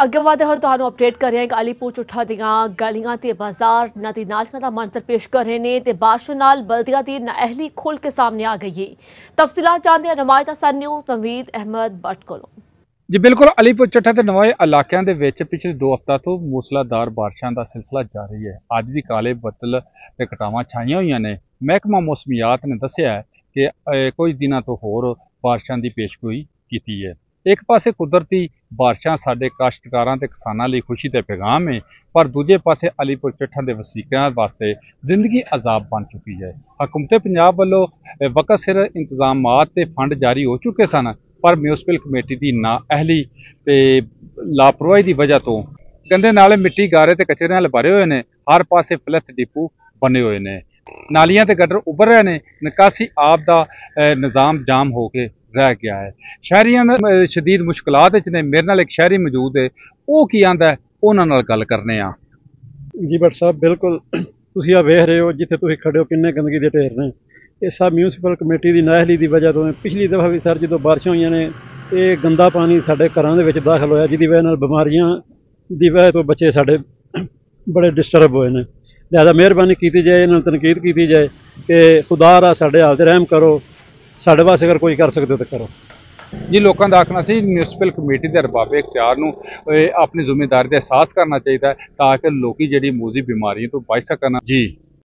ਅੱਗੇ ਵਧਦੇ ਹੁਣ ਤੁਹਾਨੂੰ ਅਪਡੇਟ ਕਰ ਰਹੇ ਹਾਂ ਕਿ ਅਲੀਪੁਰ ਚੁੱਠਾ ਦੀਆਂ ਗਲੀਆਂ ਤੇ ਬਾਜ਼ਾਰ ਨਦੀ ਨਾਲਿਆਂ ਦਾ ਮੰਜ਼ਰ ਪੇਸ਼ ਕਰ ਰਹੇ ਨੇ ਤੇ ਬਾਰਿਸ਼ ਨਾਲ ਬਲਦੀਆਂ ਦੀ ਨਾਅਹਿਲੀ ਖੁੱਲ ਕੇ ਸਾਹਮਣੇ ਆ ਗਈ ਹੈ। ਤਫਸੀਲਾਤ ਜਾਣਦੇ ਹਾਂ ਨੁਮਾਇੰਦਾ ਸਨ ਨਿਊਜ਼ ਨਵੀਦ ਅਹਿਮਦ ਬੱਟ ਕੋਲੋਂ। ਜੀ ਬਿਲकुल अलीपुर चट्ठा ते नवाए इलाकों के पिछले 2 हफ्तों तो मूसलाधार बारिशों का सिलसिला जारी है। अज भी काले बदल ते घटावां छाइया हुई ने। महकमा मौसमियात ने दस्सिया है कि कुछ दिनों तो होर बारिशों की पेशगोई की है। एक पासे कुदरती बारिशां साडे काश्तकारां ते किसानां लई खुशी ते पैगाम है, पर दूजे पासे अलीपुर चट्ठा के वसीकियां वास्ते जिंदगी अजाब बन चुकी है। हुकूमत पंजाब वालों वक्त सिर इंतजामात ते फंड जारी हो चुके सन, पर म्यूनसिपल कमेटी की नाअहली ते लापरवाही की वजह तो गंदे नाले मिट्टी गारे ते कचरे नाल भरे हुए ने। हर पासे फलैथ डिपू बने हुए ने, नालियां ते गटर उभर रहे ने, निकासी आप दा निज़ाम जाम हो के रह गया है। शहरियां शदीद मुश्किलात ने। मेरे नाल एक शहरी मौजूद है, वो की आंदा है, उन्हां नाल गल करने आ। जी भट्ट साहब बिल्कुल तुसीं आ वेख रहे हो जिथे तुसीं खड़े हो किन्ने गंदगी दे ढेर ने। ये सब म्यूनसिपल कमेटी की नाअहली की वजह तो पिछली दफ़ा भी सर जो बारिशां हुई ने ये गंदा पानी साढ़े घरों के दाखिल होया, जिसकी वजह बीमारियां की वजह तो बच्चे साढ़े बड़े डिस्टर्ब हुए हैं। लिहाजा मेहरबानी की जाए, इन्होंने तनकीद की जाए कि खुदा रा साढ़े हाल रहम करो, साढ़े वास्ते अगर कोई कर सकते हो तो करो। जी लोगों का आखना सी म्यूनसिपल कमेटी के रबाबे इख्तियार नूं अपनी जिम्मेदारी का एहसास करना चाहिए ताकि लोग जी मूजी बीमारियों तो बच सकन। जी